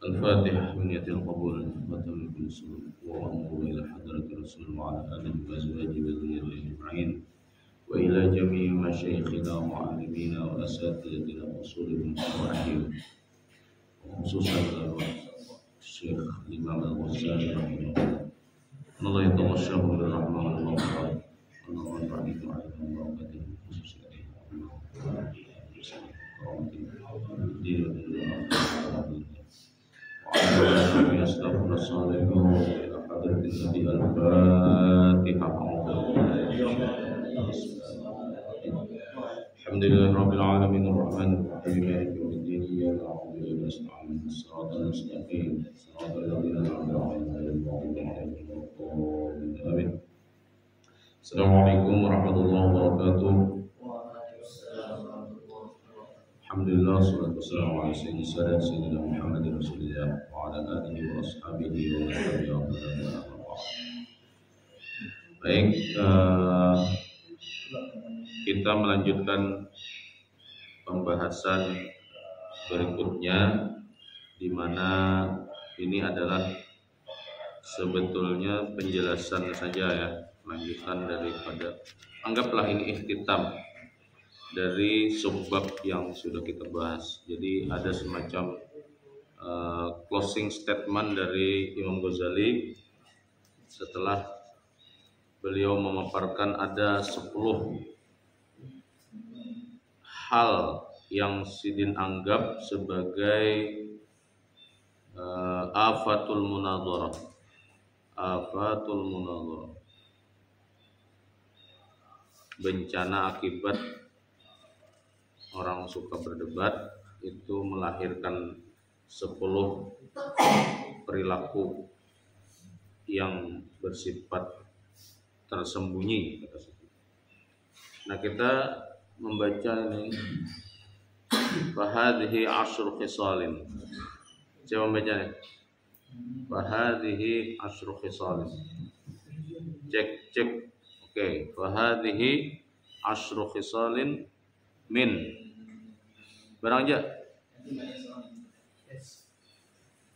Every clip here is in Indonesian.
الفاتحة من يد القبول ختم كل سنة وأمر إلى حضرة الرسول وعلى آله وأزواجه وذريته أجمعين وإلى جميع مشايخنا ومعلمينا وأساتذتنا وأصولهم وأحيهم وخصوصا الشيخ الإمام الغزالي رحمه الله الله يتغشاه بالرحمة والمغفرة ونظر عليكم عليكم بركاته خصوصا دين وعلى أستغفر الصالحون إلى حضرة النبي الفاتحة الحمد لله رب العالمين الرحمن الرحيم مالك يوم الدين إياك نعبد وإياك نستعين الصراط المستقيم صراط الذين أنعمت عليهم غير المغضوب عليهم ولا الضالين آمين. السلام عليكم ورحمة الله وبركاته. Alhamdulillah, salatu wassalamu ala sayyidina Muhammadin Rasulillah wa ala alihi wa ashabihi wa tabi'in. Baik, kita melanjutkan pembahasan berikutnya, di mana ini adalah sebetulnya penjelasan saja ya, lanjutan daripada, anggaplah ini ikhtitam dari subbab yang sudah kita bahas. Jadi ada semacam closing statement dari Imam Ghazali setelah beliau memaparkan ada 10 hal yang Sidin anggap sebagai afatul munadharah. Afatul munadharah, bencana akibat orang suka berdebat, itu melahirkan 10 perilaku yang bersifat tersembunyi. Nah, kita membaca ini fahadhihi asyru khisalin. Coba membaca nih. Fahadhihi asyru khisalin. Cek. Oke, fahadhihi asyru khisalin min barang aja.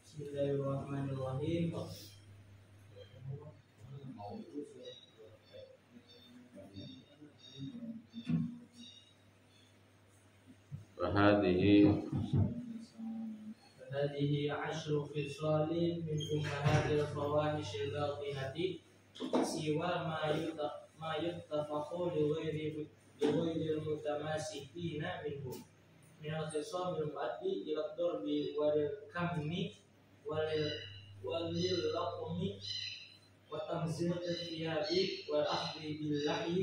Bismillahirrahmanirrahim. فهذه 10 خصال من أمهات الفواحش الباطنة سوى ما يتفق لغير المتماسكين منه من الخصام المؤدي إلى الضرب والكم واللقم وتمزيق الثياب والأخذ باللحي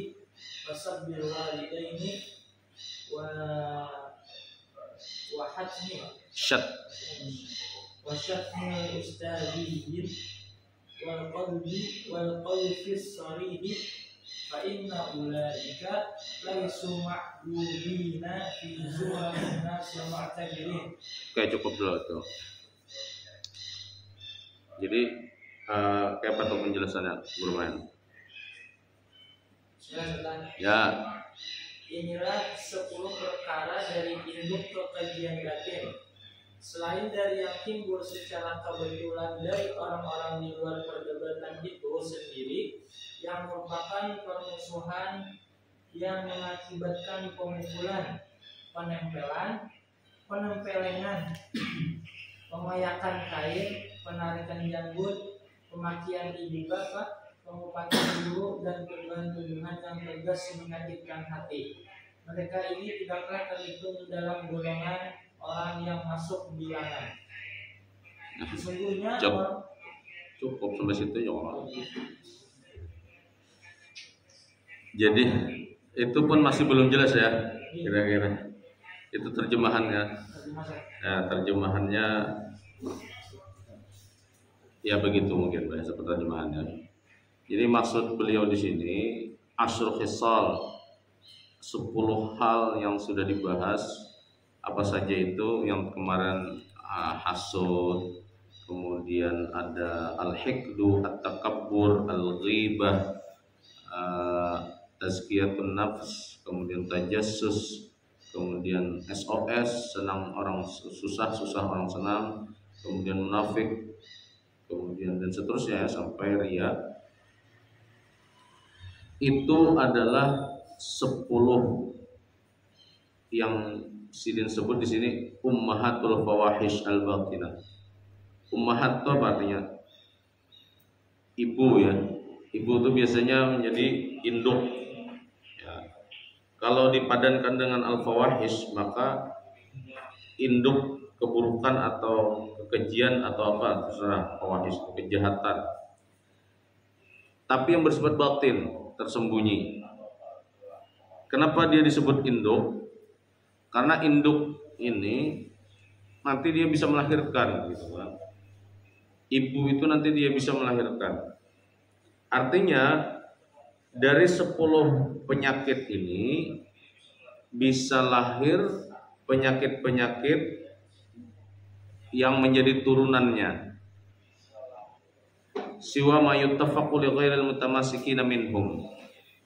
وسب الوالدين وشتم الأستاذين والقذف الصريح فإن أولئك ليسوا معدودين في زمر الناس المعتبرين. Oke, cukup dulu tuh. Jadi kayak apa tuh penjelasannya, Guru Main? Ya. Inilah 10 perkara dari induk kekajian batin. Selain dari yang timbul secara kebetulan dari orang-orang di luar perdebatan itu sendiri, yang merupakan permusuhan yang mengakibatkan pemukulan, penempelengan, pengoyakan kain, penarikan janggut, pemakian ibu bapak, pengupatan guru, dan tuduhan-tuduhan yang tegas menyakitkan hati. Mereka ini tidaklah terhitung dalam golongan orang yang masuk bilangan. Sesungguhnya cukup sampai situ ya Allah. Jadi itu pun masih belum jelas ya, kira-kira. Itu terjemahannya. Ya, terjemahannya ya begitu mungkin bahasa terjemahannya. Jadi maksud beliau di sini asyru khisal, 10 hal yang sudah dibahas. Apa saja itu? Yang kemarin hasud, kemudian ada al-hikdu, at-takabbur, al-ghibah, tazkiyatun nafs, kemudian tajassus, kemudian SOS, senang orang susah, susah orang senang, kemudian munafik, kemudian dan seterusnya sampai ria. Itu adalah 10 yang Sidin sebut di sini ummahatul fawahish al-batinah. Ummahat itu apa artinya? Ibu ya. Ibu itu biasanya menjadi induk. Ya. Kalau dipadankan dengan al-fawahish maka induk keburukan atau kekejian atau apa terserah, fawahish kejahatan. Tapi yang bersifat batin, tersembunyi. Kenapa dia disebut induk? Karena induk ini nanti dia bisa melahirkan gitu kan. Ibu itu nanti dia bisa melahirkan. Artinya dari 10 penyakit ini bisa lahir penyakit-penyakit yang menjadi turunannya. Siwa ma yuttafaqu li ghairil mutamassikin minhum.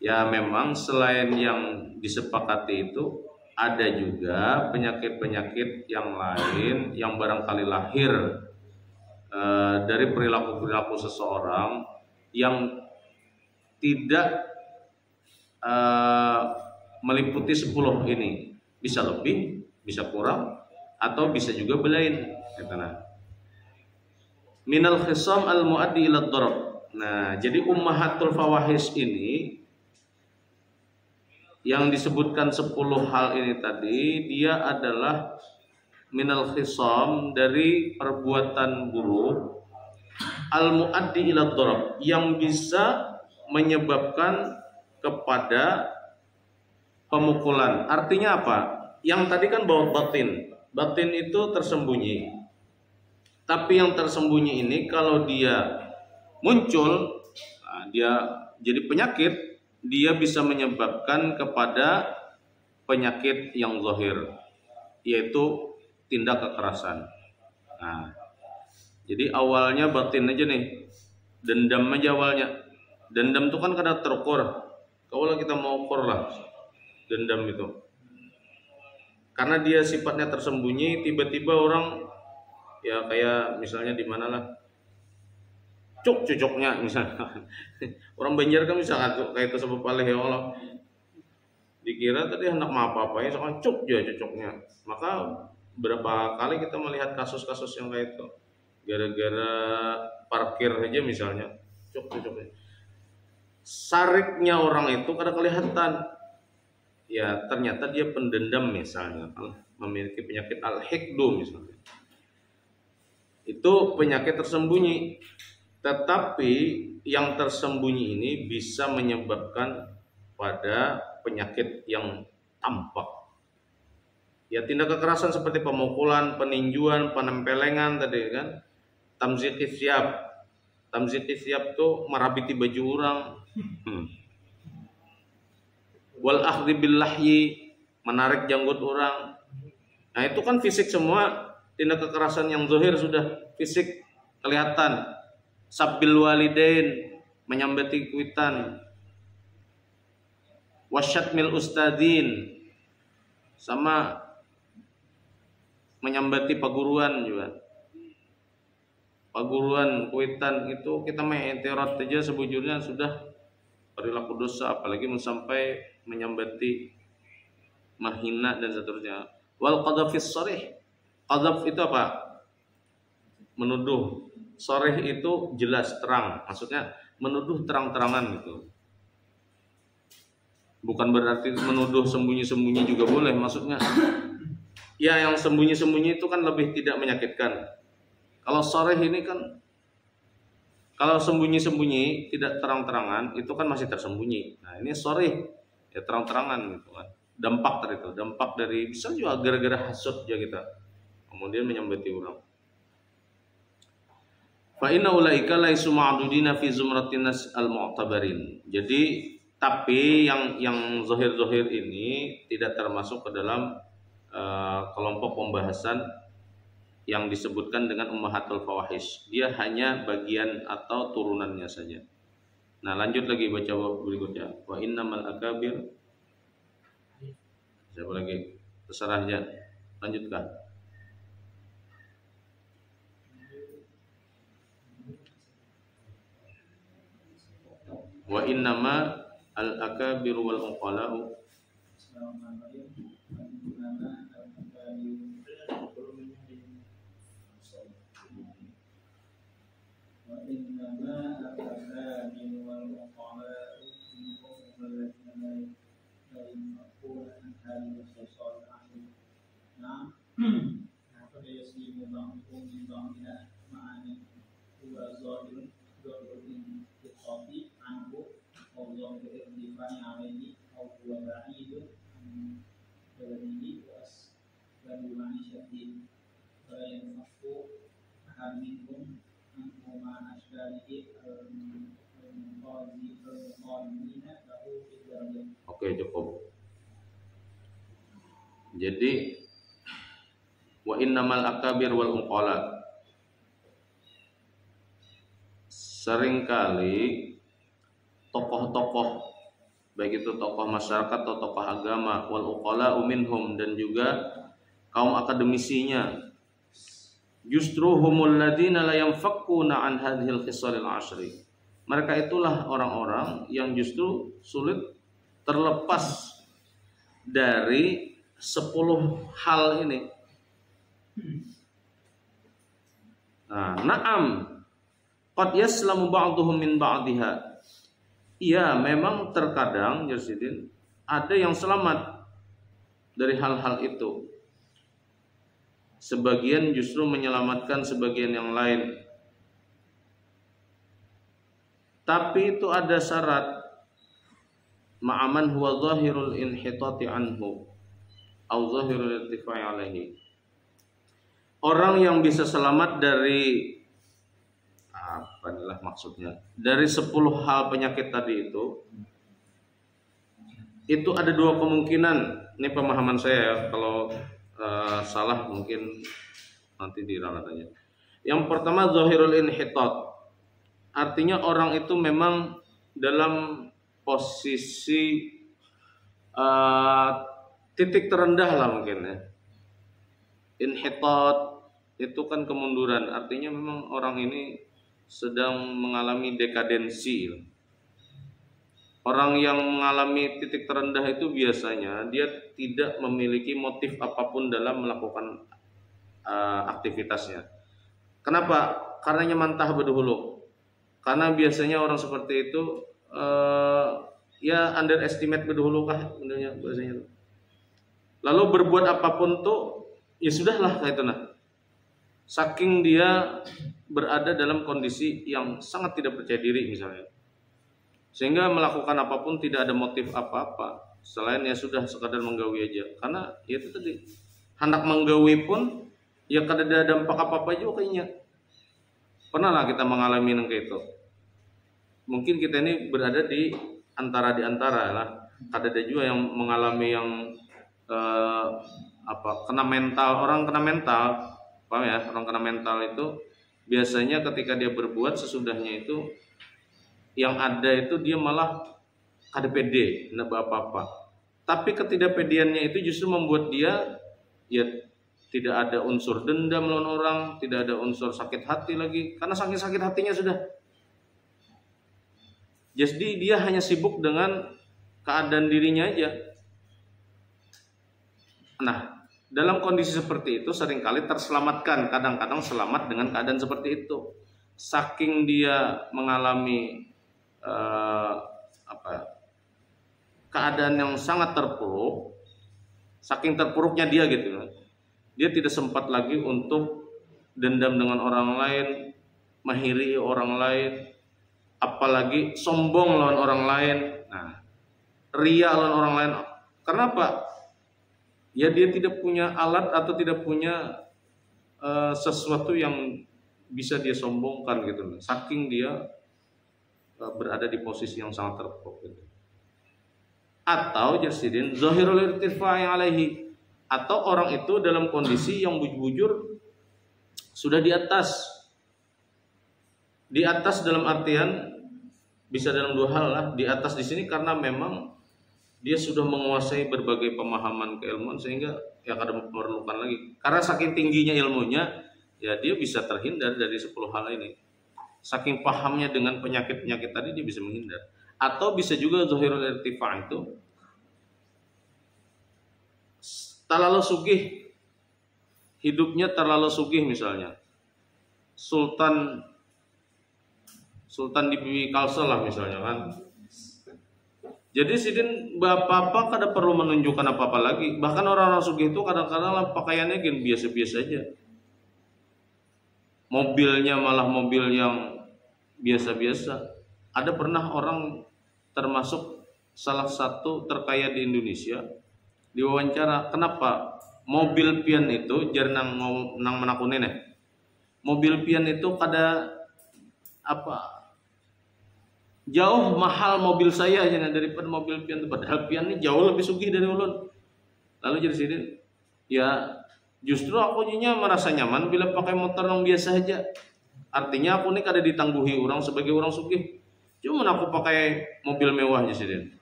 Ya memang selain yang disepakati itu ada juga penyakit-penyakit yang lain yang barangkali lahir dari perilaku-perilaku seseorang yang tidak meliputi 10 ini. Bisa lebih, bisa kurang, atau bisa juga belain. Minal khisam al-muaddi ila dharab. Nah, jadi ummahatul fawahish ini yang disebutkan 10 hal ini tadi, dia adalah minal khisam dari perbuatan buruk al-muaddi ila dharab yang bisa menyebabkan kepada pemukulan. Artinya apa? Yang tadi kan bawa batin. Batin itu tersembunyi. Tapi yang tersembunyi ini kalau dia muncul, dia jadi penyakit, dia bisa menyebabkan kepada penyakit yang zahir, yaitu tindak kekerasan. Nah, jadi awalnya batin aja nih, dendam aja awalnya. Dendam itu kan kadang terukur. Kalau kita mau ukur lah dendam itu, karena dia sifatnya tersembunyi, tiba-tiba orang ya kayak misalnya di mana lah cucuknya misalnya orang Banjar kan misalnya kayak itu sebab paleh ya Allah dikira tadi hendak apa-apa ya soalnya cuk ya cucuknya. Maka berapa kali kita melihat kasus-kasus yang kayak itu gara-gara parkir aja misalnya cucuknya, sariknya orang itu kada kelihatan. Ya ternyata dia pendendam misalnya, memiliki penyakit al-hikdu misalnya. Itu penyakit tersembunyi. Tetapi yang tersembunyi ini bisa menyebabkan pada penyakit yang tampak. Ya tindak kekerasan seperti pemukulan, peninjuan, penempelengan tadi kan. Tamziqis siap. Tamziqis siap tuh merabiti baju orang. Wal akhdhi bil lahyi, menarik janggut orang. Nah, itu kan fisik semua, tindak kekerasan yang zahir sudah fisik kelihatan. Sabbil walidain, menyambati kuitan. Wasyatmil ustadzin, sama menyambati paguruan juga. Paguruan kuitan itu kita main etirat aja sebujurnya sudah perilaku dosa, apalagi sampai menyambati, menghina dan seterusnya. Wal qadzafis sharih. Qadzaf itu apa? Menuduh. Sharih itu jelas, terang. Maksudnya menuduh terang-terangan gitu. Bukan berarti menuduh sembunyi-sembunyi juga boleh. Maksudnya ya yang sembunyi-sembunyi itu kan lebih tidak menyakitkan. Kalau sharih ini kan kalau sembunyi-sembunyi tidak terang-terangan itu kan masih tersembunyi. Nah, ini sharih ya terang-terangan gitu kan. Dampak dari bisa juga gara-gara hasud ya kita. Kemudian menyambati orang. Fa inna ulaika laisu ma'dudina fi zumratin nas al-mu'tabarin. Jadi tapi yang zahir-zahir ini tidak termasuk ke dalam kelompok pembahasan yang disebutkan dengan ummahatul fawahish. Dia hanya bagian atau turunannya saja. Nah, lanjut lagi baca berikutnya. Wa innamal akabir. Siapa lagi? Terserah aja. Lanjutkan. Wa innama al-akabir wal uqala'u Oke, cukup. Jadi wa innamal akabir wal uqala, seringkali tokoh-tokoh, baik itu tokoh masyarakat atau tokoh agama, wal uqala minhum, dan juga kaum akademisinya, justru humul ladina la yanfakkuna an hadhil khisalil ashri. Mereka itulah orang-orang yang justru sulit terlepas dari 10 hal ini. Nah, na'am qad yaslamu ba'dhum min ba'dihha. Iya, memang terkadang Jasidin ada yang selamat dari hal-hal itu. Sebagian justru menyelamatkan sebagian yang lain. Tapi itu ada syarat, ma'aman huwa zahirul inhitati anhu au zahirul irtifai alaihi. Orang yang bisa selamat dari apa inilah maksudnya, dari 10 hal penyakit tadi itu ada 2 kemungkinan. Ini pemahaman saya ya, kalau salah mungkin nanti diralat aja. Yang pertama zahirul inhitat, artinya orang itu memang dalam posisi titik terendah lah mungkin ya. Inhitat itu kan kemunduran, artinya memang orang ini sedang mengalami dekadensi. Orang yang mengalami titik terendah itu biasanya dia tidak memiliki motif apapun dalam melakukan aktivitasnya. Kenapa? Karena mantah berdahulu. Karena biasanya orang seperti itu ya underestimate berdahulu kah biasanya. Lalu berbuat apapun tuh ya sudahlah kayak itu nah. Saking dia berada dalam kondisi yang sangat tidak percaya diri misalnya, sehingga melakukan apapun tidak ada motif apa-apa selain ya sudah sekadar menggawi aja. Karena ya itu tadi, hendak menggawi pun ya kada ada dampak apa-apa juga kayaknya. Pernah lah kita mengalami yang kayak itu. Mungkin kita ini berada di antara lah. Kada ada juga yang mengalami yang kena mental. Orang kena mental, paham ya? Orang kena mental itu biasanya ketika dia berbuat sesudahnya itu yang ada itu dia malah kada pede, tidak apa-apa. Tapi ketidakpedeannya itu justru membuat dia ya tidak ada unsur dendam melawan orang, tidak ada unsur sakit hati lagi, karena saking sakit hatinya sudah. Jadi dia hanya sibuk dengan keadaan dirinya aja. Nah, dalam kondisi seperti itu seringkali terselamatkan, kadang-kadang selamat dengan keadaan seperti itu. Saking dia mengalami keadaan yang sangat terpuruk, saking terpuruknya dia gitu, dia tidak sempat lagi untuk dendam dengan orang lain, menghiri orang lain, apalagi sombong lawan orang lain, nah, ria lawan orang lain. Kenapa? Ya dia tidak punya alat atau tidak punya sesuatu yang bisa dia sombongkan gitu. Saking dia berada di posisi yang sangat terpuruk gitu. Atau jasidin zahirul irtifai alaihi, atau orang itu dalam kondisi yang bujur sudah di atas. Di atas dalam artian bisa dalam 2 hal lah. Di atas di sini karena memang dia sudah menguasai berbagai pemahaman keilmuan sehingga ya kada memerlukan lagi. Karena saking tingginya ilmunya ya dia bisa terhindar dari 10 hal ini. Saking pahamnya dengan penyakit-penyakit tadi dia bisa menghindar. Atau bisa juga zahirul irtifa' itu terlalu sugih, hidupnya terlalu sugih misalnya. Sultan di Kalsel lah misalnya kan. Jadi sidin bapak-bapak kada perlu menunjukkan apa-apa lagi. Bahkan orang-orang sugih itu kadang-kadang lah pakaiannya gini biasa-biasa aja. Mobilnya malah mobil yang biasa-biasa. Ada pernah orang termasuk salah satu terkaya di Indonesia diwawancara, kenapa mobil pian itu jarang nang menakunin ya. Mobil pian itu kada apa jauh mahal mobil saya aja daripada mobil pian itu, padahal pian ini jauh lebih sugih dari ulun. Lalu jadi sidin, ya justru aku nya merasa nyaman bila pakai motor yang biasa aja. Artinya aku ini kada ditangguhi orang sebagai orang sugih. Cuma aku pakai mobil mewah aja sidin.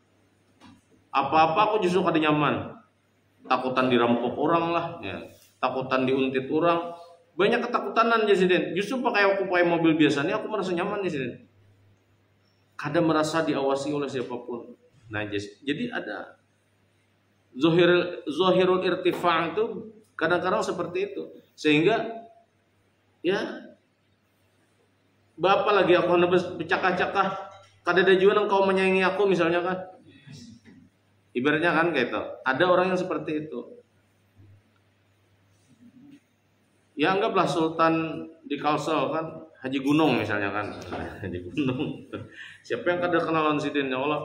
Apa-apa aku justru kada nyaman. Takutan dirampok orang lah, ya. Takutan diuntit orang. Banyak ketakutanan aja sidin. Justru aku pakai mobil biasa ini aku merasa nyaman aja sidin. Kada merasa diawasi oleh siapapun. Nah, jadi ada zahirul irtifa' itu kadang-kadang seperti itu. Sehingga ya bapak lagi aku hendak bercakap-cakap, kada ada juga nang kau menyayangi aku misalnya kan. Ibaratnya kan kayak itu. Ada orang yang seperti itu. Ya anggaplah Sultan di Kalsel kan, Haji Gunung misalnya kan. Haji Gunung. Siapa yang kada kenalan sidin, ya Allah.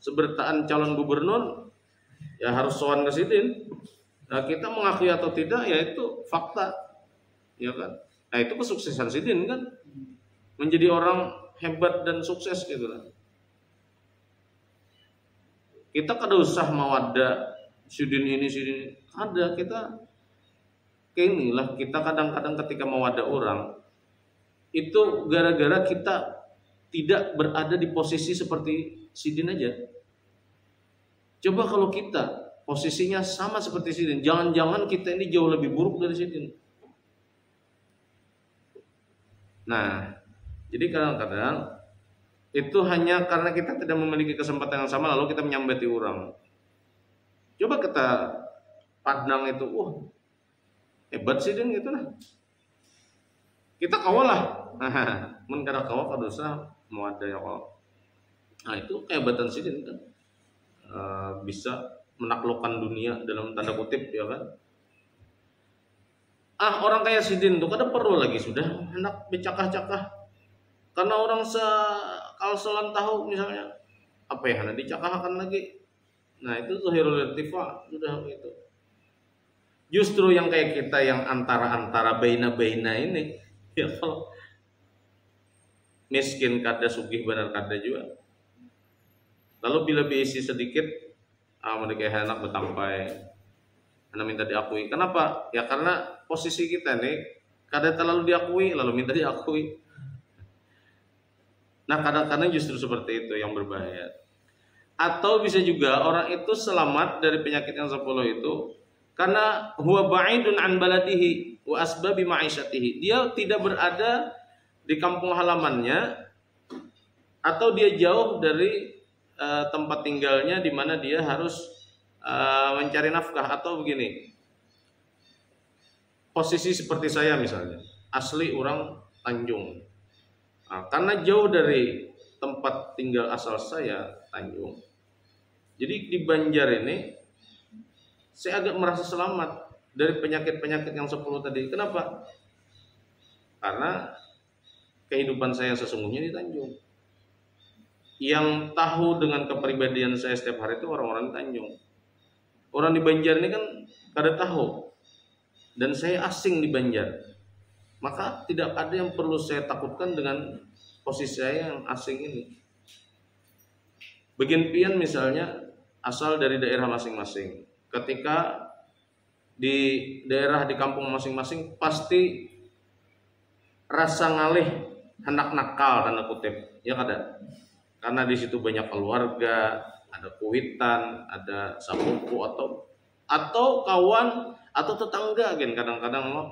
Sebertaan calon gubernur ya harus sowan ke sidin. Nah, kita mengakui atau tidak ya itu fakta. Ya kan? Nah, itu kesuksesan sidin kan. Menjadi orang hebat dan sukses gitu kan. Kita kada usah mawadda sidin ini sidin. Ada kita kayak inilah kita kadang-kadang ketika mawadda orang itu gara-gara kita tidak berada di posisi seperti sidin aja. Coba kalau kita posisinya sama seperti sidin, jangan-jangan kita ini jauh lebih buruk dari sidin. Nah, jadi kadang-kadang itu hanya karena kita tidak memiliki kesempatan yang sama lalu kita menyambati orang. Coba kita pandang itu, hebat sidin gitu lah. Kita kawalah. Men kada kawa kada usah mau ada yang kawa. Nah, itu kehebatan sidin kan. Bisa menaklukkan dunia dalam tanda kutip ya kan. Orang kayak sidin tuh kada perlu lagi sudah hendak bercakah-cakah. Karena orang sekalselan tahu misalnya apa yang hendak dicakahkan lagi. Nah, itu zahirul irtifa sudah gitu. Justru yang kayak kita yang antara-antara baina-baina ini ya kalau miskin kada sugih benar kada juga. Lalu bila diisi sedikit mereka hendak bertampai anda minta diakui. Kenapa? Ya karena posisi kita nih kada terlalu diakui lalu minta diakui. Nah, kadang-kadang justru seperti itu yang berbahaya. Atau bisa juga orang itu selamat dari penyakit yang 10 itu karena huwa ba'idun an baladihi wa asbabi ma'isyatihi. Dia tidak berada di kampung halamannya atau dia jauh dari tempat tinggalnya di mana dia harus mencari nafkah. Atau begini, posisi seperti saya misalnya, asli orang Tanjung. Karena jauh dari tempat tinggal asal saya Tanjung, jadi di Banjar ini saya agak merasa selamat dari penyakit-penyakit yang 10 tadi. Kenapa? Karena kehidupan saya sesungguhnya di Tanjung. Yang tahu dengan kepribadian saya setiap hari itu orang-orang di Tanjung. Orang di Banjar ini kan kada tahu. Dan saya asing di Banjar. Maka tidak ada yang perlu saya takutkan dengan posisi saya yang asing ini. Bagian pian misalnya asal dari daerah masing-masing. Ketika di daerah di kampung masing-masing pasti rasa ngalih hendak nakal tanda kutip ya kada. Karena di situ banyak keluarga, ada kuitan, ada sapuku atau kawan atau tetangga kan kadang-kadang lo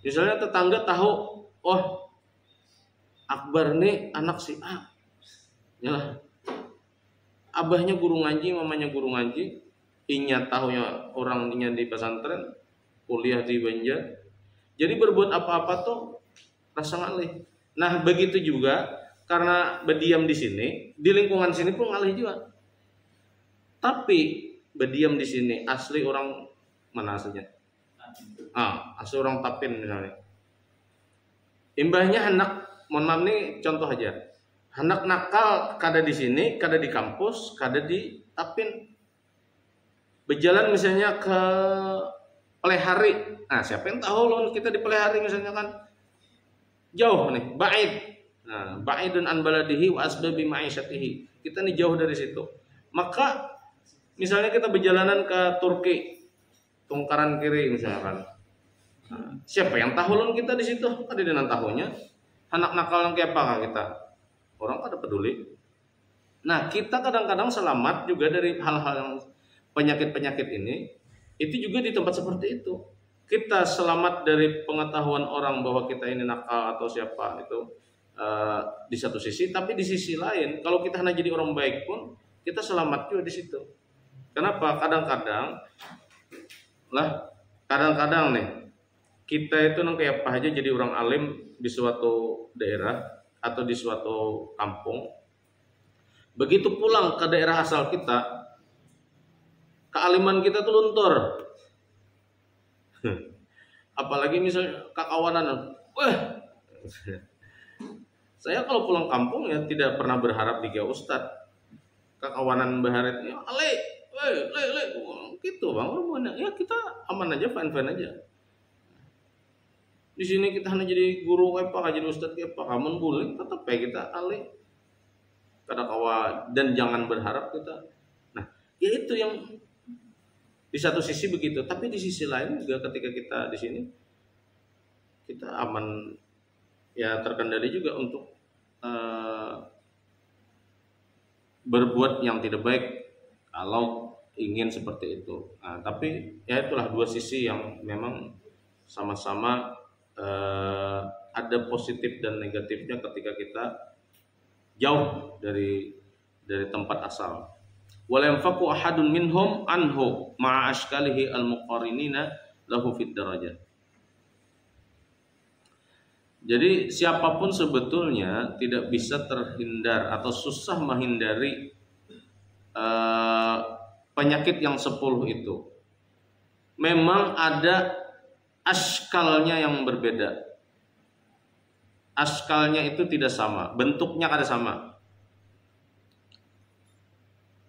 Misalnya tetangga tahu, oh Akbar nih anak si A, ya abahnya guru ngaji, mamanya guru ngaji, inya tahunya orangnya di pesantren, kuliah di Banjar. Jadi berbuat apa-apa tuh rasa ngalih. Nah begitu juga karena berdiam di sini, di lingkungan sini pun ngalih juga. Tapi berdiam di sini asli orang mana aslinya? Asli orang Tapin misalnya. Imbahnya anak, mohon maaf nih contoh aja. Anak nakal kada di sini, kada di kampus, kada di Tapin. Berjalan misalnya ke Pelehari. Nah, siapa yang tahu loh kita di Pelehari misalnya kan jauh nih, ba'id. Nah, ba'idun an baladihi wa asbabi ma'isyatihi. Kita nih jauh dari situ. Maka misalnya kita berjalanan ke Turki, tungkaran kiri misalkan. Nah, siapa yang tahu loh kita di situ? Ada dengan tahunya. Anak nakal yang kayak apa kita? Orang kada peduli. Nah, kita kadang-kadang selamat juga dari hal-hal yang penyakit-penyakit ini. Itu juga di tempat seperti itu. Kita selamat dari pengetahuan orang bahwa kita ini nakal atau siapa itu di satu sisi, tapi di sisi lain kalau kita hanya jadi orang baik pun kita selamat juga di situ. Kenapa? Kadang-kadang nih kita itu kayak apa aja jadi orang alim di suatu daerah atau di suatu kampung. Begitu pulang ke daerah asal kita, kealiman kita tuh luntur. Apalagi misalnya kekawanan, saya kalau pulang kampung ya tidak pernah berharap di Ustadz. Kekawanan baharit, ya le, gitu bang, ya kita aman aja, fine aja. Di sini kita hanya jadi guru apa, jadi Ustadz apa, kamu boleh tetap ya kita ale. Kada kawa dan jangan berharap kita. Nah, ya itu yang di satu sisi begitu, tapi di sisi lain juga ketika kita di sini kita aman ya terkendali juga untuk berbuat yang tidak baik kalau ingin seperti itu. Nah, tapi ya itulah dua sisi yang memang sama-sama ada positif dan negatifnya ketika kita jauh dari tempat asal. Wala yanfaqu ahadun minhum anhu ma'a ashkalihi al-muqarinina lahu fid darajat. Jadi siapapun sebetulnya tidak bisa terhindar atau susah menghindari penyakit yang 10 itu. Memang ada askalnya yang berbeda. Askalnya itu tidak sama, bentuknya kada sama.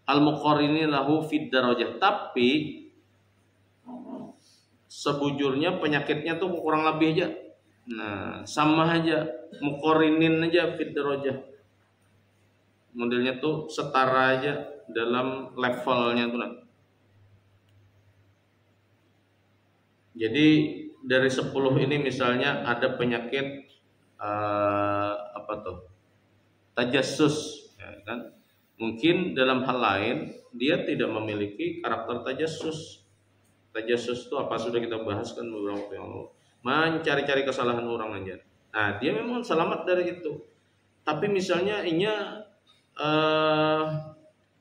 Al-muqarini lahu fid darajah, tapi sebujurnya penyakitnya tuh kurang lebih aja. Nah, sama aja, muqarinin aja fid darajah. Modelnya tuh setara aja dalam levelnya tuh. Jadi dari 10 ini misalnya ada penyakit tajassus, ya kan? Mungkin dalam hal lain dia tidak memiliki karakter tajassus. Tajassus itu apa sudah kita bahas kan beberapa waktu yang lalu. Mencari-cari kesalahan orang aja. Nah, dia memang selamat dari itu. Tapi misalnya inya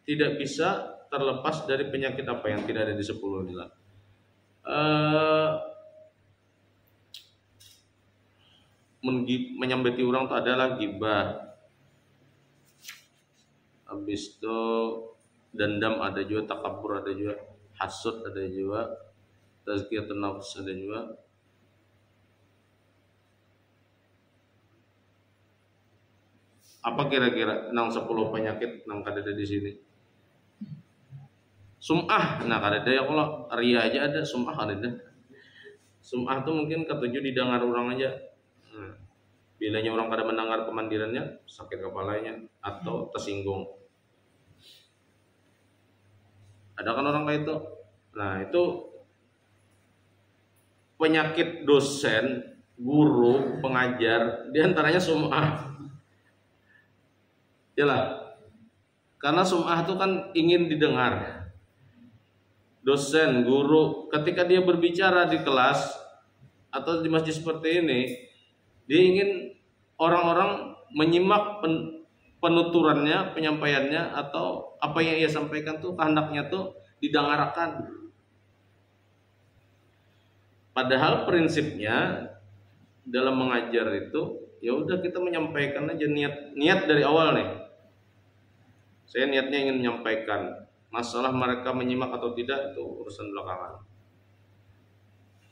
tidak bisa terlepas dari penyakit apa yang tidak ada di 10 ini lah. Menyambeti orang itu adalah gibah. Habis itu dendam ada juga, takabur ada juga, hasud ada juga, tazkiyatun nafs ada juga. Apa kira-kira nang 10 penyakit nang kada ada di sini? Sum'ah, nah kada ada ya, kalau ria aja ada, sum'ah kada ada. Sum'ah itu mungkin ketujuh didengar orang aja. Bilanya orang kada mendengar kemandirannya, sakit kepalanya atau tersinggung. Ada kan orang kayak itu. Nah, itu penyakit dosen, guru, pengajar, diantaranya sum'ah. Yalah. Karena sum'ah itu kan ingin didengar. Dosen, guru, ketika dia berbicara di kelas, atau di masjid seperti ini, dia ingin orang-orang menyimak penuturannya, penyampaiannya, atau apa yang ia sampaikan tuh kehendaknya tuh didengarakan. Padahal prinsipnya dalam mengajar itu ya udah kita menyampaikan aja niat dari awal nih. Saya niatnya ingin menyampaikan. Masalah mereka menyimak atau tidak itu urusan belakangan.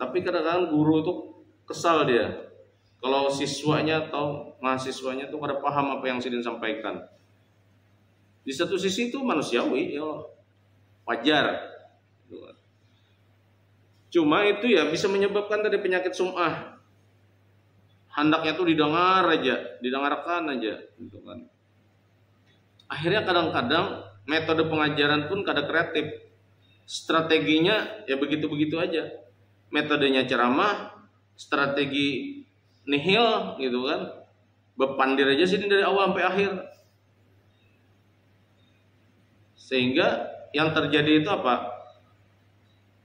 Tapi kadang-kadang guru itu kesal dia kalau siswanya atau mahasiswanya itu pada paham apa yang Sidin sampaikan. Di satu sisi itu manusiawi, ya wajar. Cuma itu ya bisa menyebabkan tadi penyakit sum'ah. Hendaknya tuh didengarkan aja, gitu kan. Akhirnya kadang-kadang metode pengajaran pun kada kreatif. Strateginya ya begitu-begitu aja. Metodenya ceramah, strategi nihil gitu kan. Bepandir aja sini dari awal sampai akhir. Sehingga yang terjadi itu apa?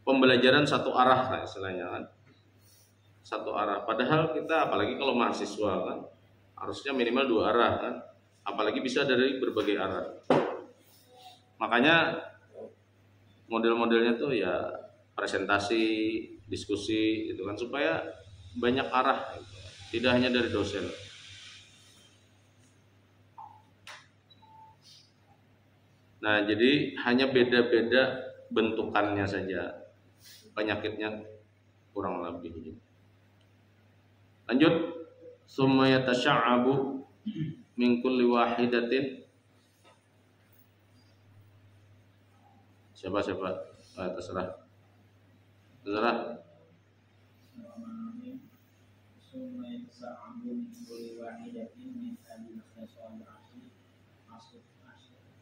Pembelajaran satu arah lah istilahnya kan. Satu arah. Padahal kita apalagi kalau mahasiswa kan harusnya minimal dua arah kan. Apalagi bisa dari berbagai arah. Makanya model-modelnya tuh ya presentasi, diskusi gitu kan supaya banyak arah gitu. Tidak hanya dari dosen. Nah, jadi hanya beda-beda bentukannya saja. Penyakitnya kurang lebih. Lanjut. Summa yatasha'abu min kulli wahidatin. Siapa? Terserah.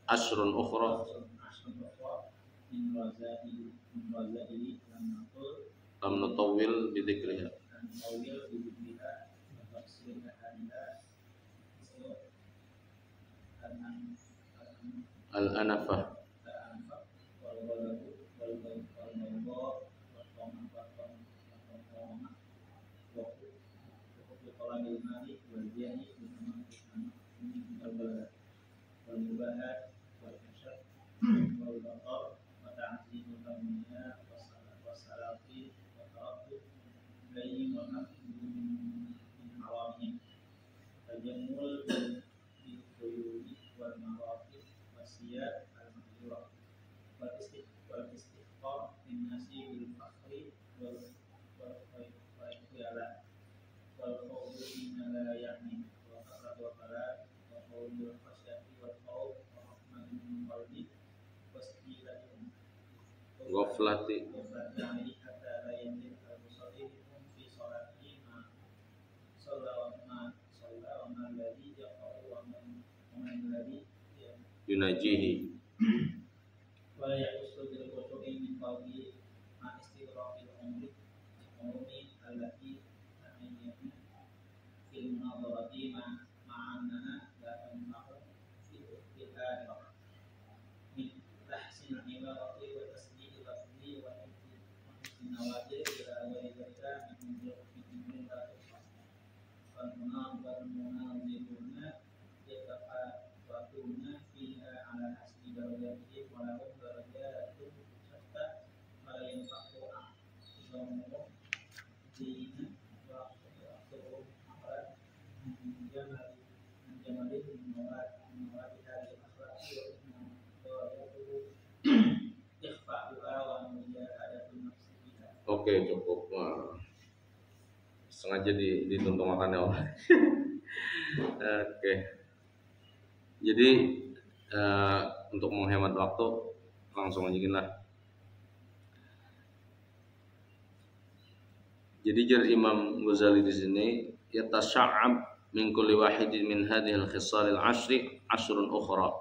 Asrun ukhra lam nutawwil bidzikriha al-anafah ghaflati yunajihi Oke, cukup. Wah. Sengaja dituntung makan ya. Oke. Jadi untuk menghemat waktu langsung aja lah. Jadi jar Imam Ghazali di sini yatasha'ab min kulli wahidin min hadhihi al-khisal al-ashri ashrun ukhra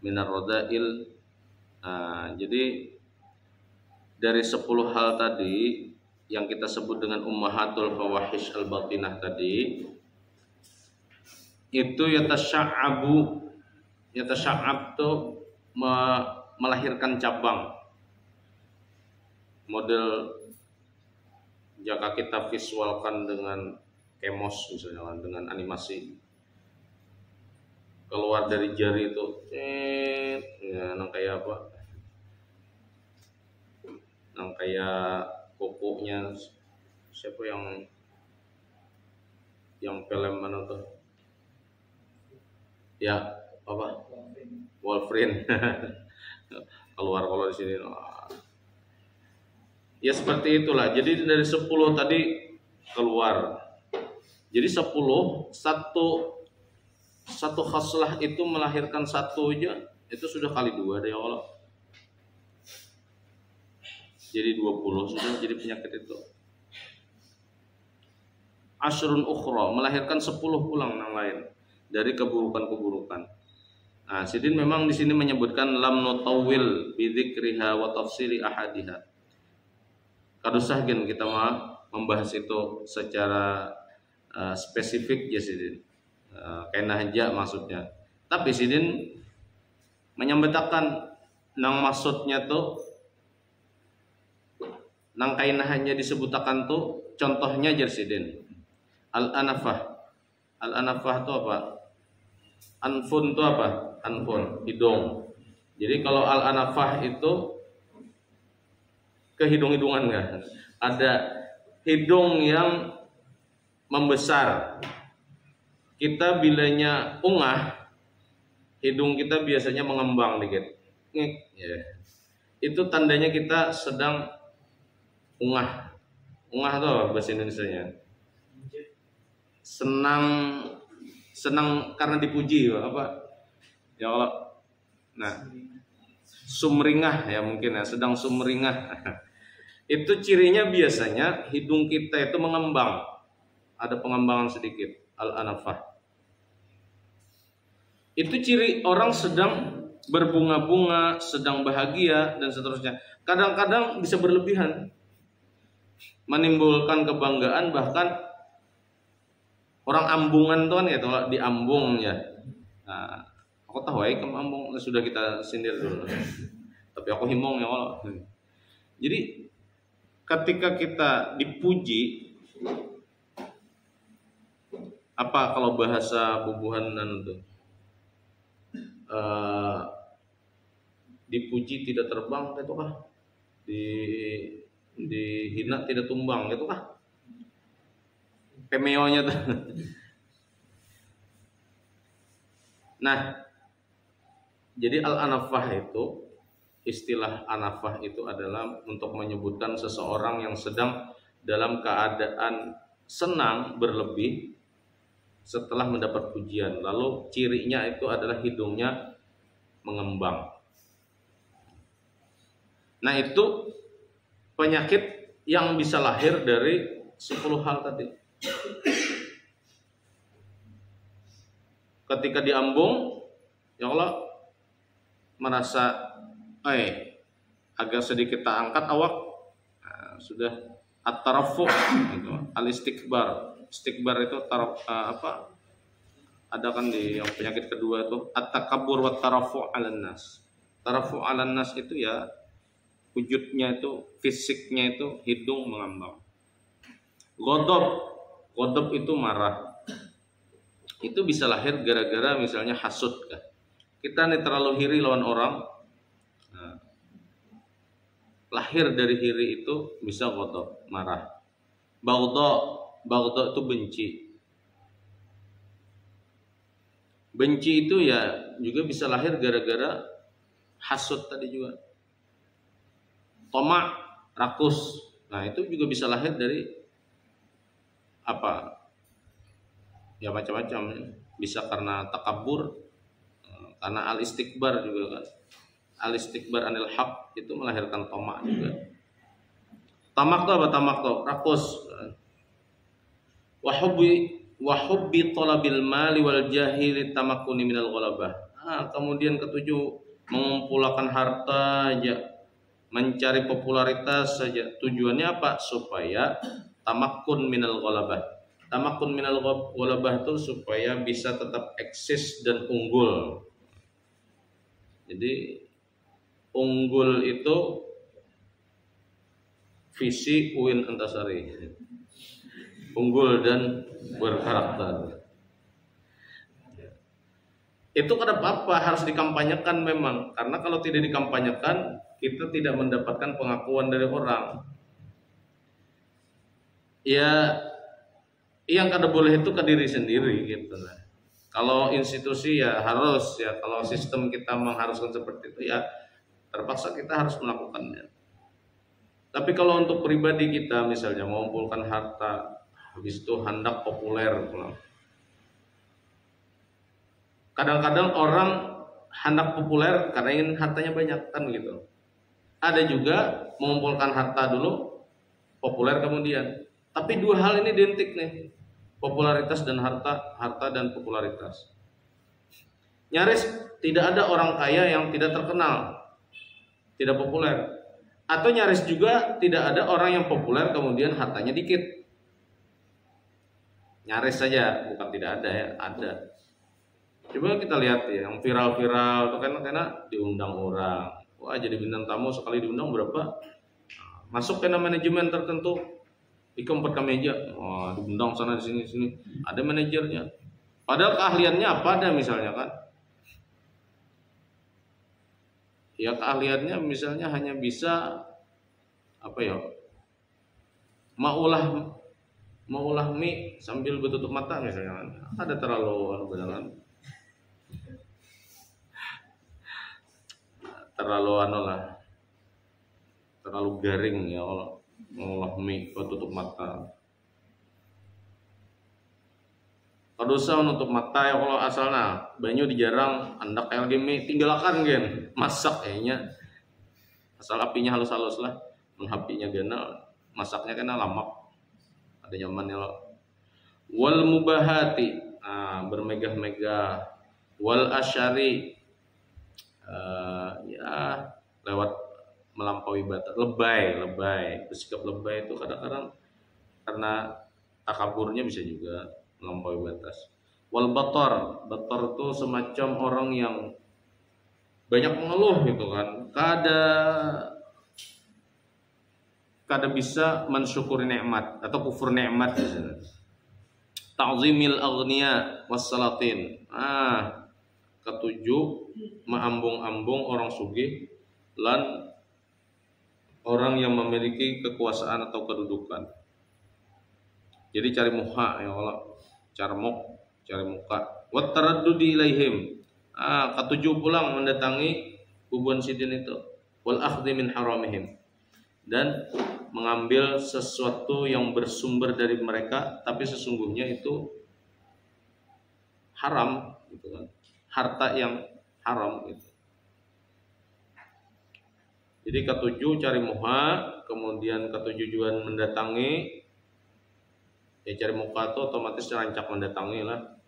min ar-rada'il. Jadi dari 10 hal tadi yang kita sebut dengan ummahatul fawahish al-batinah tadi itu yatasha'ab tuh melahirkan cabang. Model jika kita visualkan dengan kemos misalnya, dengan animasi, keluar dari jari itu, ya, nang kayak apa? Nang kayak kukunya siapa yang film mana tuh? Ya apa? Wolverine. keluar kalau di sini. Ya seperti itulah. Jadi dari 10 tadi keluar. Jadi 10 satu khaslah itu melahirkan satu aja itu sudah kali 2 dari Allah. Jadi 20 sudah jadi penyakit itu. Asrun ukhra melahirkan 10 pulang yang lain dari keburukan-keburukan. Nah, Sidin memang di sini menyebutkan lam nutawil bidzikriha wa tafsili ahadiha. Kadusah gen kita mah membahas itu secara spesifik ya Sidin. Kainah aja maksudnya. Tapi Sidin menyambetakan nang maksudnya tuh nang kainahannya disebutakan tuh contohnya aja Sidin. Al-anafah. Al-anafah itu apa? Anfun itu apa? Anfun, hidung. Jadi kalau al-anafah itu ke hidung-hidungan enggak? Ada hidung yang membesar. Kita bilanya ungah, hidung kita biasanya mengembang dikit. Ya. Itu tandanya kita sedang ungah. Ungah itu apa bahasa Indonesianya? Senang karena dipuji apa? Ya Allah. Nah, sumringah ya mungkin ya, sedang sumringah. Itu cirinya biasanya hidung kita itu mengembang. Ada pengembangan sedikit, al-anafah. Itu ciri orang sedang berbunga-bunga, sedang bahagia dan seterusnya. Kadang-kadang bisa berlebihan. Menimbulkan kebanggaan, bahkan orang ambungan tuh kan ya, kalau di ambung ya. Nah, aku tahu kamu ambung sudah kita sindir dulu. Tapi aku himong ya Allah. Jadi ketika kita dipuji, apa kalau bahasa bubuhanan itu? Dipuji tidak terbang itu kah? Dihina tidak tumbang itu kah? Cameo-nya tuh. Nah, jadi al-anafah itu, istilah anafah itu adalah untuk menyebutkan seseorang yang sedang dalam keadaan senang berlebih setelah mendapat pujian. Lalu cirinya itu adalah hidungnya mengembang. Nah, itu penyakit yang bisa lahir dari 10 hal tadi. Ketika diambung, ya Allah merasa agak sedikit tak angkat awak, nah, sudah at-tarafu gitu. Al-istikbar. Istikbar itu ada kan di yang penyakit kedua itu at-takabbur wa tarafu 'alan nas. Tarafu 'alan nas itu ya wujudnya itu, fisiknya itu hidung mengambang. Ghadab itu marah. Itu bisa lahir gara-gara misalnya hasud kan. Kita nih terlalu iri lawan orang. Nah, lahir dari iri itu bisa ghadab, marah. Baghdha itu benci. Benci itu ya juga bisa lahir gara-gara hasud tadi juga. Tomak, rakus. Nah, itu juga bisa lahir dari apa? Ya macam-macam. Bisa karena takabur, karena al-istikbar juga kan. Al-istikbar anil haq itu melahirkan tomak juga. Tamak itu apa? Tamak itu rakus. Wa hubbi talabil mali wal jahili tamakkuni minal ghalabah. Kemudian ketujuh, mengumpulkan harta aja, mencari popularitas saja. Tujuannya apa? Supaya tamakkun minal ghalabah. Tamakkun minal ghalabah itu supaya bisa tetap eksis dan unggul. Jadi unggul itu visi UIN Antasari, unggul dan berkarakter. Itu kenapa harus dikampanyekan memang, karena kalau tidak dikampanyekan kita tidak mendapatkan pengakuan dari orang. Ya, yang kada boleh itu ke diri sendiri gitu. Kalau institusi ya harus ya, kalau sistem kita mengharuskan seperti itu ya terpaksa kita harus melakukannya. Tapi kalau untuk pribadi kita misalnya mengumpulkan harta, habis itu hendak populer pulang. Kadang-kadang orang hendak populer karena ingin hartanya banyak kan gitu. Ada juga mengumpulkan harta dulu, populer kemudian. Tapi dua hal ini identik nih, popularitas dan harta, harta dan popularitas. Nyaris tidak ada orang kaya yang tidak terkenal, tidak populer. Atau nyaris juga tidak ada orang yang populer kemudian hartanya dikit. Nyaris saja, bukan tidak ada ya, ada. Coba kita lihat ya, yang viral-viral itu kan karena diundang orang. Wah, jadi bintang tamu sekali diundang berapa? Masuk ke manajemen tertentu, dikempet ke meja. Wah, diundang sana di sini. Ada manajernya. Padahal keahliannya apa ada misalnya kan? Ya keahliannya misalnya hanya bisa apa ya? Maulah mie sambil bertutup mata misalnya kan. Ada terlalu beneran. Terlalu garing ya Allah, ngolah mie tutup mata. Kalau dosa menutup mata ya kalau asalnya banyu dijarang hendak kayak mie tinggalkan gen masak kayaknya asal apinya halus-halus lah, mengapinya gana masaknya kena lama ada nyamannya loh. Wal mubahati, bermegah-megah, wal asyari, ya lewat melampaui batas, lebay, bersikap lebay itu kadang-kadang karena takaburnya bisa juga melampaui batas. Wal batar itu semacam orang yang banyak mengeluh gitu kan, kada bisa mensyukuri nikmat atau kufur nikmat di sana. Ta'zimil aghniya wassalatin. Ketujuh, mengambung-ambung orang sugih lan orang yang memiliki kekuasaan atau kedudukan. Jadi cari muha ya Allah, cari muka. Wa taraddudi ilaihim. Ketujuh pulang mendatangi kubuan sidin itu. Wal akhdhi min haramihim. Dan mengambil sesuatu yang bersumber dari mereka tapi sesungguhnya itu haram gitu kan. Harta yang haram gitu. Jadi ketujuh cari muha, kemudian ketujuh juga mendatangi. Ya cari muka itu otomatis rancak mendatangi lah.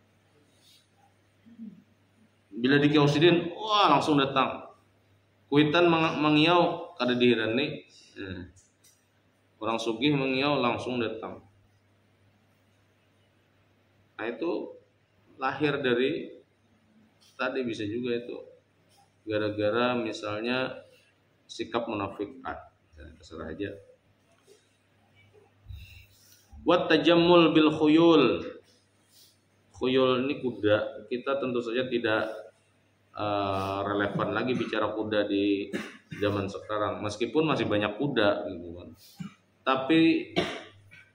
Bila di Kiausidin, wah langsung datang. Kuitan mengiau kada dihirani. Orang sugih mengiau langsung datang. Nah itu lahir dari tadi bisa juga itu gara-gara misalnya sikap munafik, terserah aja. Wat tajammul bil khuyul. Khuyul ini kuda. Kita tentu saja tidak relevan lagi bicara kuda di zaman sekarang, meskipun masih banyak kuda gitu kan. Tapi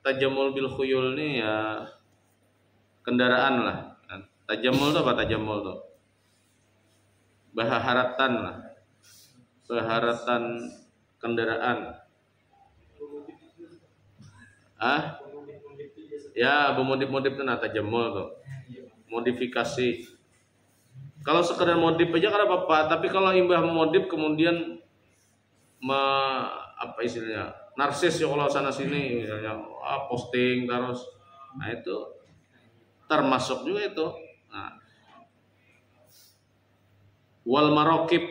tajammul bil khuyul ini ya kendaraan lah. Tajammul itu apa tajammul itu? Baharatan lah. Baharatan kendaraan. Ya, bermodif-modif itu tajammul tuh. Modifikasi. Kalau sekedar modif aja kan apa-apa, tapi kalau imbah memodif kemudian apa istilahnya? Narsis ya kalau sana sini misalnya posting terus. Nah, itu termasuk juga itu. Nah, wal marokib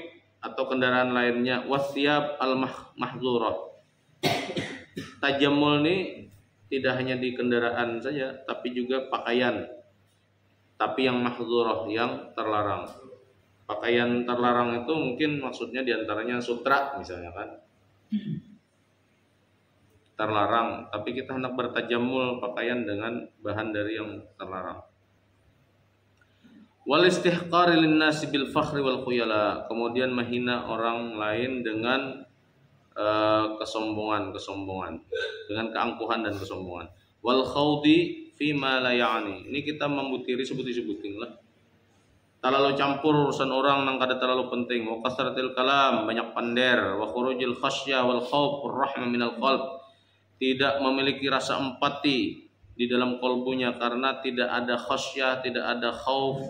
atau kendaraan lainnya, wasyab al mahdzurah. Tajammul ini tidak hanya di kendaraan saja, tapi juga pakaian. Tapi yang mahdzurah, yang terlarang. Pakaian terlarang itu mungkin maksudnya diantaranya sutra misalnya kan. terlarang, tapi kita hendak bertajamul pakaian dengan bahan dari yang terlarang. Wal istihqari linnasi bil fakhri wal khuyala, kemudian menghina orang lain dengan kesombongan, dengan keangkuhan dan kesombongan. Wal khawdi fi ma la ya'ni, ini kita membutiri sebuting lah. Terlalu campur urusan orang nang kada terlalu penting. Wa kasratil kalam, banyak pander. Wa khurujil khasyah wal khauf rahmah minal qalb, tidak memiliki rasa empati di dalam kolbunya karena tidak ada khasyah, tidak ada khauf,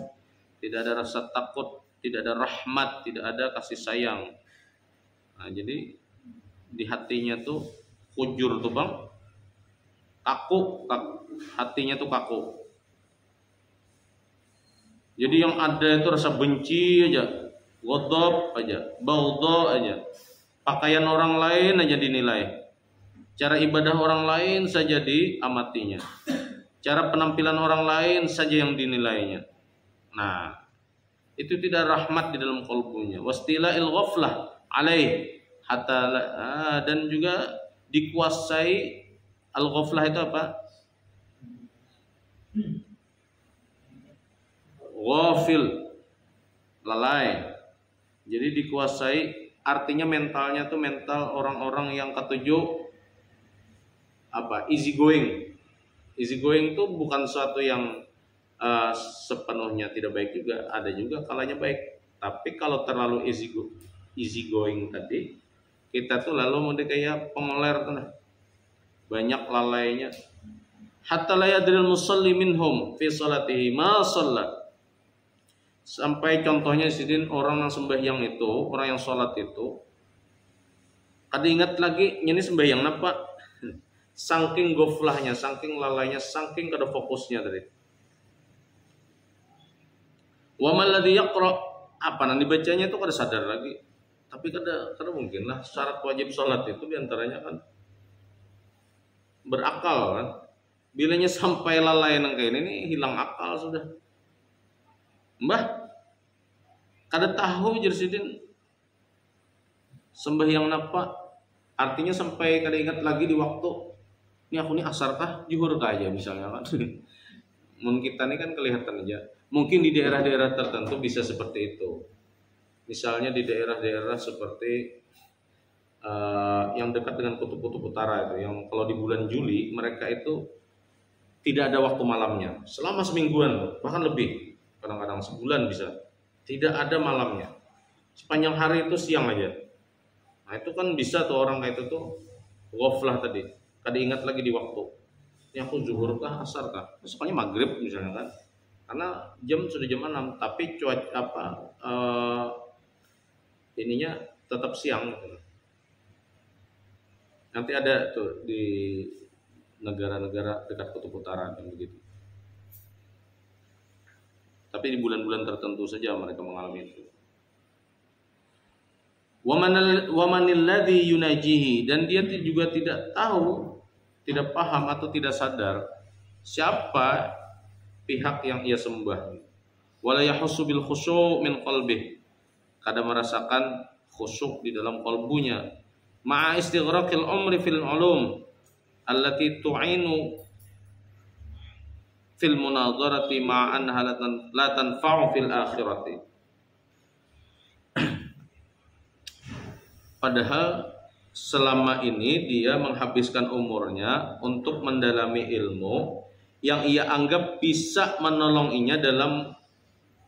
tidak ada rasa takut, tidak ada rahmat, tidak ada kasih sayang. Nah, jadi di hatinya tuh kujur tuh bang, kaku, hatinya tuh kaku. Jadi yang ada itu rasa benci aja, ghadab aja, baghdha aja. Pakaian orang lain aja dinilai. Cara ibadah orang lain saja diamatinya. Cara penampilan orang lain saja yang dinilainya. Nah, itu tidak rahmat di dalam kalbunya. Wastila'il ghaflah alaih, hatta, dan juga dikuasai al-ghaflah itu apa? Ghafil, lalai. Jadi dikuasai, artinya mentalnya tuh mental orang-orang yang ketujuh apa? Easy going. Easy going tuh bukan suatu yang sepenuhnya tidak baik juga, ada juga kalanya baik. Tapi kalau terlalu easy going tadi, kita tuh lalu mau kayak pengoler tuh, banyak lalainya. Hatta la yadril musalli minhum fi salatihi ma shalla. Sampai contohnya sidin orang yang sembahyang itu, orang yang sholat itu, kada ingat lagi ini sembahyang apa? Saking goflahnya, saking lalainya, saking kada fokusnya tadi. Wa man ladzi yaqra, apa nanti dibacanya itu kada sadar lagi. Tapi kada mungkin lah syarat wajib sholat itu diantaranya kan berakal kan. Bilanya sampai lalai nang kayak ini hilang akal sudah. Mbah, kada tahu jersidin sembahyang napa, artinya sampai kada ingat lagi di waktu. Ini aku nih asar kah, zuhur kah aja misalnya kan. Mungkin kita ini kan kelihatan aja. Mungkin di daerah-daerah tertentu bisa seperti itu. Misalnya di daerah-daerah seperti yang dekat dengan kutub-kutub utara itu, yang kalau di bulan Juli mereka itu tidak ada waktu malamnya selama semingguan, bahkan lebih, kadang-kadang sebulan bisa. Tidak ada malamnya, sepanjang hari itu siang aja. Nah itu kan bisa tuh orang kayak itu tuh ghaflah tadi, kada ingat lagi di waktu. Ini aku zuhur kah, asar kah? Pokoknya maghrib misalnya kan, karena jam sudah jam 6, tapi cuaca ininya tetap siang gitu. Nanti ada tuh di negara-negara dekat kutub utara dan begitu. Tapi di bulan-bulan tertentu saja mereka mengalami itu. Wa manil ladzi yunajihi, dan dia juga tidak tahu, tidak paham atau tidak sadar siapa pihak yang ia sembah. Wala yahussu bil khusyu' min qalbih, kada merasakan khusyuk di dalam kalbunya. Ma'a istighraqil umri fil ulum allati tu'inu fil munadharati ma'an halatan la tanfa'u fil akhirati. Padahal selama ini dia menghabiskan umurnya untuk mendalami ilmu yang ia anggap bisa menolonginya dalam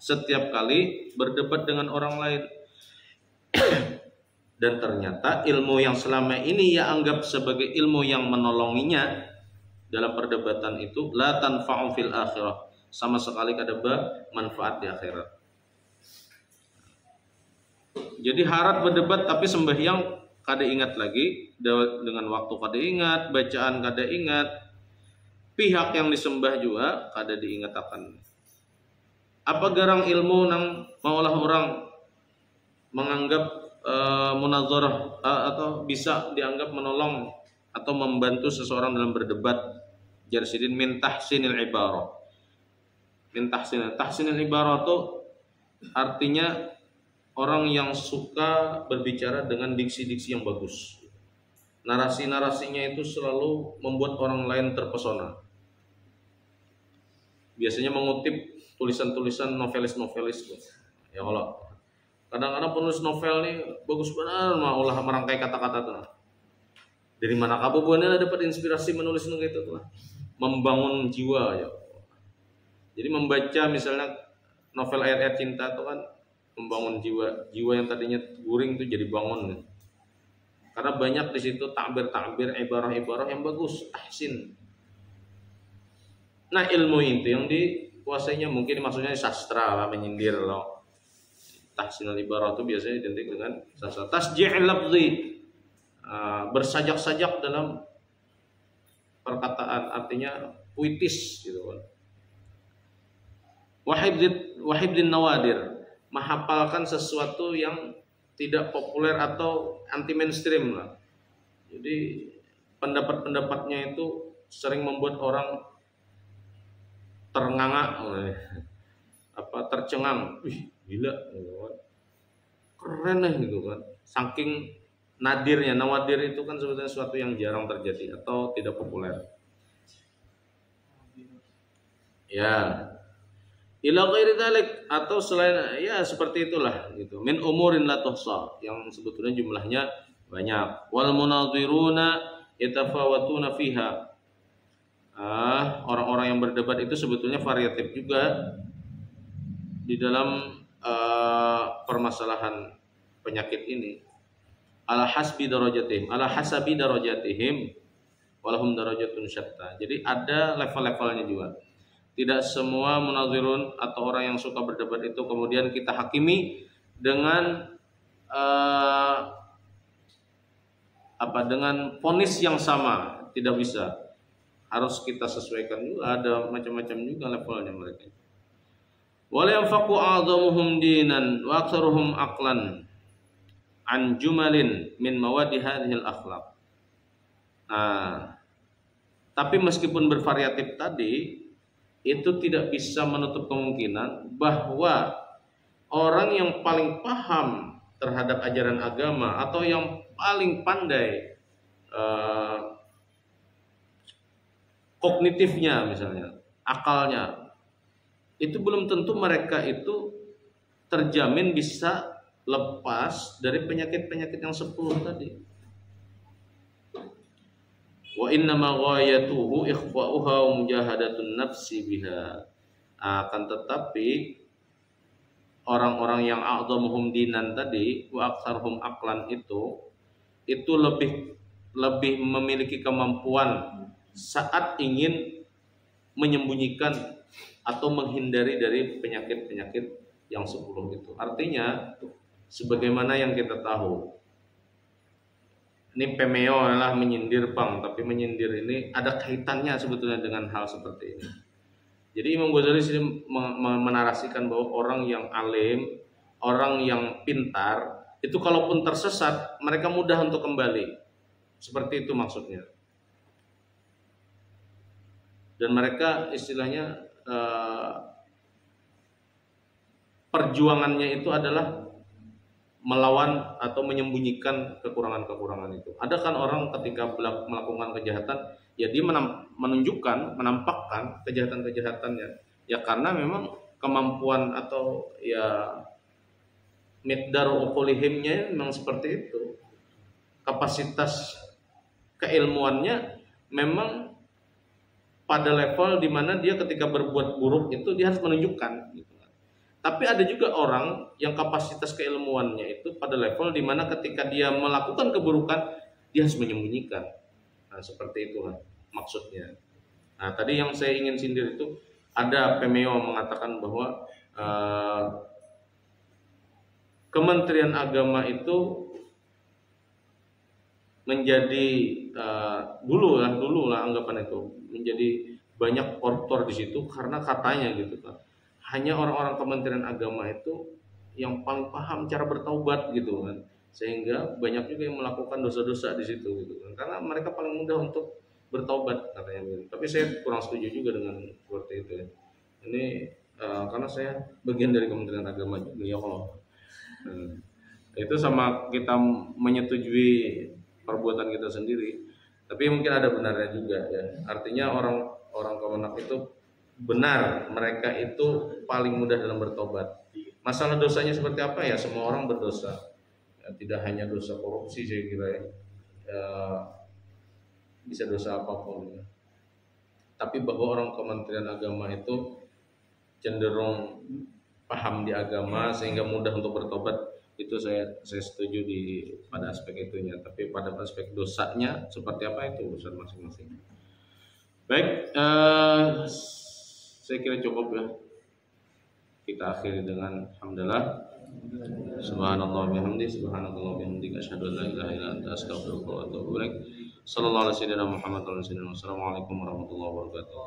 setiap kali berdebat dengan orang lain. Dan ternyata ilmu yang selama ini ia anggap sebagai ilmu yang menolonginya dalam perdebatan itu la tanfa'u fil akhirah, sama sekali kada manfaat di akhirat. Jadi harap berdebat tapi sembahyang kada ingat lagi, dengan waktu kada ingat, bacaan kada ingat, pihak yang disembah juga kada diingat akan. Apa garang ilmu nang maulah orang menganggap munazarah atau bisa dianggap menolong atau membantu seseorang dalam berdebat. Jarsidin min tahsinil ibarah. Min tahsinil ibarah itu artinya orang yang suka berbicara dengan diksi-diksi yang bagus. narasi-narasinya itu selalu membuat orang lain terpesona. Biasanya mengutip tulisan-tulisan novelis-novelis. Ya kalau kadang-kadang penulis novel nih bagus benar ulah merangkai kata-kata tuh. Dari mana kamu buahnya dapat inspirasi menulis gitu tuh? Membangun jiwa ya. Jadi membaca misalnya novel ayat-ayat cinta itu kan membangun jiwa yang tadinya guring itu jadi bangun. Karena banyak di situ takbir-takbir, ibarah-ibarah yang bagus, tahsin. Nah ilmu itu yang dikuasainya mungkin maksudnya sastra lah, menyindir loh. Tahsin al-ibarah itu biasanya identik dengan sastra. Tasjih' lafzi, bersajak-sajak dalam perkataan, artinya puitis gitu kan. Wahibdin nawadir, menghafalkan sesuatu yang tidak populer atau anti mainstream lah. Jadi pendapat-pendapatnya itu sering membuat orang terengah, tercengang. Wih, gila, gitu kan. Keren nih gitu kan. Saking nadirnya, nawadir itu kan sebetulnya sesuatu yang jarang terjadi atau tidak populer. Ya. Ila ghairi dzalik, atau selain ya seperti itulah gitu. Min umurin la tuhsa, yang sebetulnya jumlahnya banyak. Wal munadhiruna yatafawatuna fiha. Orang-orang yang berdebat itu sebetulnya variatif juga di dalam permasalahan penyakit ini. Ala hasabi darajatihim walahum darajatun syatta. Jadi ada level-levelnya juga. Tidak semua munazirun atau orang yang suka berdebat itu kemudian kita hakimi dengan dengan vonis yang sama, tidak bisa. Harus kita sesuaikan juga, ada macam-macam juga levelnya mereka. Wala yanfaqu a'dhamuhum dinan wa aktsaruhum aqlan an jumalin min mawadi hadhil akhlaq. Nah, tapi meskipun bervariatif tadi, itu tidak bisa menutup kemungkinan bahwa orang yang paling paham terhadap ajaran agama atau yang paling pandai kognitifnya misalnya, akalnya, itu belum tentu mereka itu terjamin bisa lepas dari penyakit-penyakit yang 10 tadi. Wa inna ma ghayatuhu ikhfa'uha wa mujahadatun nafsi biha. Akan tetapi orang-orang yang a'dhamuhum dinan tadi wa aktsarhum aqlan itu lebih memiliki kemampuan saat ingin menyembunyikan atau menghindari dari penyakit-penyakit yang 10 itu. Artinya sebagaimana yang kita tahu, ini pemeo adalah menyindir bang, tapi menyindir ini ada kaitannya sebetulnya dengan hal seperti ini. Jadi Imam Ghazali sini menarasikan bahwa orang yang alim, orang yang pintar, itu kalaupun tersesat, mereka mudah untuk kembali. Seperti itu maksudnya. Dan mereka istilahnya perjuangannya itu adalah melawan atau menyembunyikan kekurangan-kekurangan itu. Ada kan orang ketika melakukan kejahatan, ya dia menampakkan kejahatan-kejahatannya. Ya karena memang kemampuan atau ya miqdar uqulihimnya memang seperti itu. Kapasitas keilmuannya memang pada level di mana dia ketika berbuat buruk itu dia harus menunjukkan gitu. Tapi ada juga orang yang kapasitas keilmuannya itu pada level di mana ketika dia melakukan keburukan dia harus menyembunyikan. Nah, seperti itu maksudnya. Nah, tadi yang saya ingin sindir itu ada pemeo mengatakan bahwa Kementerian Agama itu menjadi dulu lah anggapan itu menjadi banyak koruptor di situ karena katanya gitu kan. Hanya orang-orang Kementerian Agama itu yang paling paham cara bertaubat gitu kan, sehingga banyak juga yang melakukan dosa-dosa di situ gitu kan, karena mereka paling mudah untuk bertaubat katanya gitu. Tapi saya kurang setuju juga dengan seperti itu ya. Ini karena saya bagian dari Kementerian Agama juga ya Allah. Itu sama kita menyetujui perbuatan kita sendiri. Tapi mungkin ada benarnya juga ya. Artinya orang Kemenak itu benar, mereka itu paling mudah dalam bertobat. Masalah dosanya seperti apa ya? Semua orang berdosa. Ya, tidak hanya dosa korupsi saya kira ya. Bisa dosa apapun ya. Tapi bahwa orang Kementerian Agama itu cenderung paham di agama sehingga mudah untuk bertobat, itu saya setuju pada aspek itunya. Tapi pada aspek dosanya seperti apa itu urusan masing-masing. Baik, saya kira cukup ya. Kita akhiri dengan alhamdulillah. Subhanallah bihamdi, subhanallah bihamdi, asyhadu an la ilaha illa anta, astaghfiruka wa atubu ilaik. Sallallahu alaihi wasallam Muhammad wa sallam. Assalamualaikum warahmatullahi wabarakatuh.